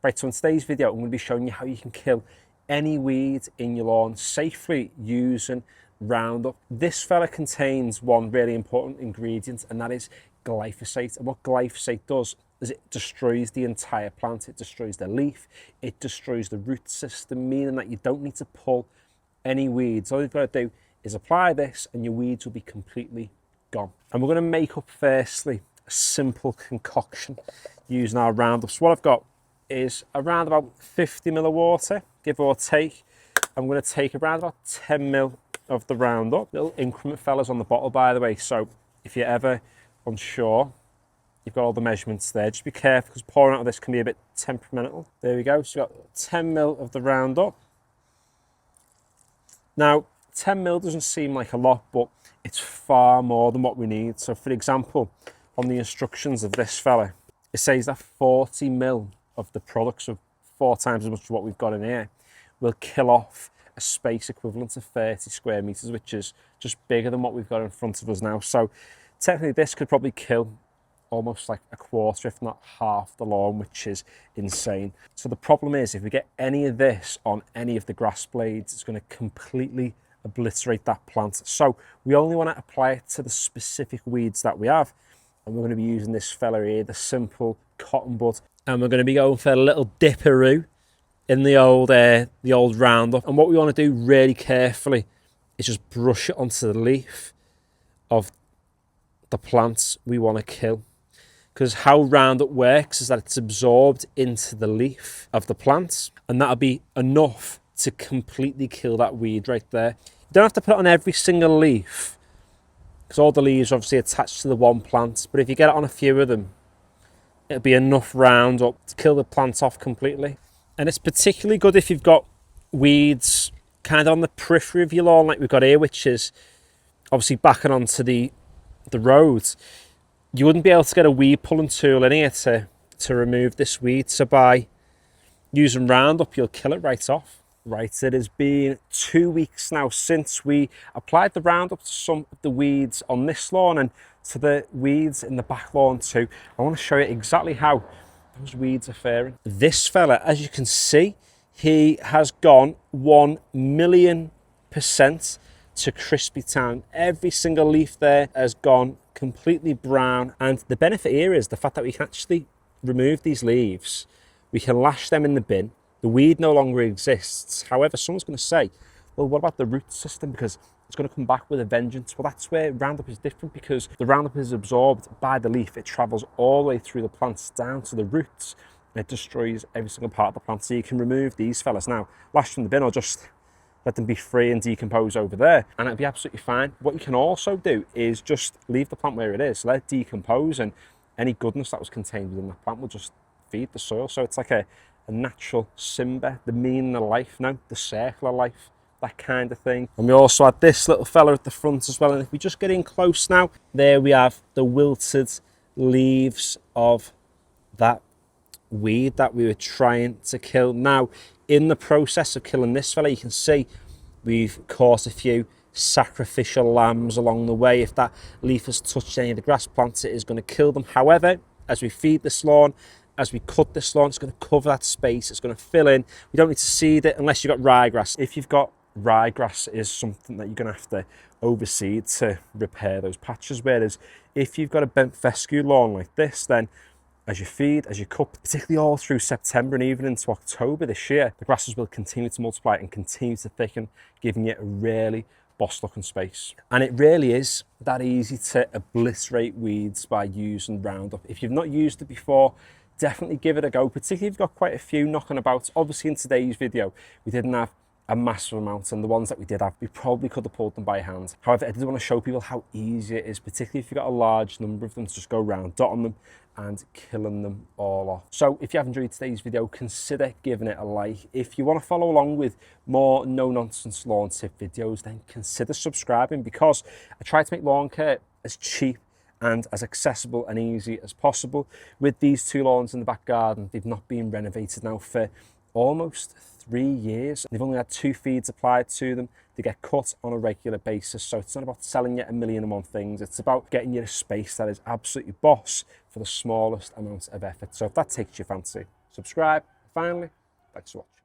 Right, so in today's video, I'm going to be showing you how you can kill any weed in your lawn safely using Roundup. This fella contains one really important ingredient, and that is glyphosate. And what glyphosate does is it destroys the entire plant. It destroys the leaf, it destroys the root system, meaning that you don't need to pull any weeds. All you've got to do is apply this and your weeds will be completely gone. And we're going to make up firstly a simple concoction using our Roundup. So what I've got is around about 50 ml of water, give or take. I'm going to take around about 10 ml of the Roundup. Little increment fellas on the bottle, by the way, so if you're ever unsure, you've got all the measurements there. Just be careful because pouring out of this can be a bit temperamental. There we go, so you've got 10 ml of the Roundup. Now, 10 ml doesn't seem like a lot, but it's far more than what we need. So for example, on the instructions of this fella, it says that 40 ml of the product, so 4 times as much as what we've got in here, will kill off a space equivalent to 30 square meters, which is just bigger than what we've got in front of us now. So technically this could probably kill almost like a quarter, if not half the lawn, which is insane. So the problem is, if we get any of this on any of the grass blades, it's going to completely obliterate that plant. So we only want to apply it to the specific weeds that we have. And we're going to be using this fella here, the simple cotton bud. And we're going to be going for a little dipperoo in the old Roundup. And what we want to do really carefully is just brush it onto the leaf of the plants we want to kill. Because how Roundup works is that it's absorbed into the leaf of the plants, and that'll be enough to completely kill that weed right there. You don't have to put it on every single leaf, because all the leaves are obviously attached to the one plant, but if you get it on a few of them, it'll be enough Roundup to kill the plant off completely. And it's particularly good if you've got weeds kind of on the periphery of your lawn like we've got here, which is obviously backing onto the road. You wouldn't be able to get a weed pulling tool in here to remove this weed. So by using Roundup, you'll kill it right off. Right, it has been 2 weeks now since we applied the Roundup to some of the weeds on this lawn and to the weeds in the back lawn too. I want to show you exactly how those weeds are faring. This fella, as you can see, he has gone 1,000,000% to crispy town. Every single leaf there has gone completely brown, and the benefit here is the fact that we can actually remove these leaves. We can lash them in the bin. The weed no longer exists. However, someone's going to say, well, what about the root system? Because it's going to come back with a vengeance. Well, that's where Roundup is different, because the Roundup is absorbed by the leaf. It travels all the way through the plants down to the roots, and it destroys every single part of the plant. So you can remove these fellas now, lash them in the bin, or just let them be free and decompose over there, and it'll be absolutely fine. What you can also do is just leave the plant where it is, let it decompose, and any goodness that was contained within the plant will just feed the soil. So it's like a natural simba, the meaning of life now, the circle of life, that kind of thing. And we also had this little fella at the front as well, and if we just get in close now, there we have the wilted leaves of that weed that we were trying to kill. Now, in the process of killing this fella, you can see we've caught a few sacrificial lambs along the way. If that leaf has touched any of the grass plants, it is going to kill them. However, as we feed this lawn, as we cut this lawn, it's going to cover that space, it's going to fill in. We don't need to seed it unless you've got ryegrass. If you've got ryegrass, it is something that you're going to have to overseed to repair those patches, whereas if you've got a bent fescue lawn like this, then as you feed, as you cut, particularly all through September and even into October this year, the grasses will continue to multiply and continue to thicken, giving you a really boss looking space. And it really is that easy to obliterate weeds by using Roundup. If you've not used it before, definitely give it a go, particularly if you've got quite a few knocking about. Obviously in today's video, we didn't have a massive amount, and the ones that we did have, we probably could have pulled them by hand. However, I did want to show people how easy it is, particularly if you've got a large number of them, to just go around dotting them and killing them all off. So if you have enjoyed today's video, consider giving it a like. If you want to follow along with more no-nonsense lawn tip videos, then consider subscribing, because I try to make lawn care as cheap and as accessible and easy as possible. With these 2 lawns in the back garden, they've not been renovated now for almost 3 years. They've only had 2 feeds applied to them. They get cut on a regular basis. So it's not about selling you 1,000,001 things. It's about getting you a space that is absolutely boss for the smallest amount of effort. So if that takes your fancy, subscribe. Finally, thanks for watching.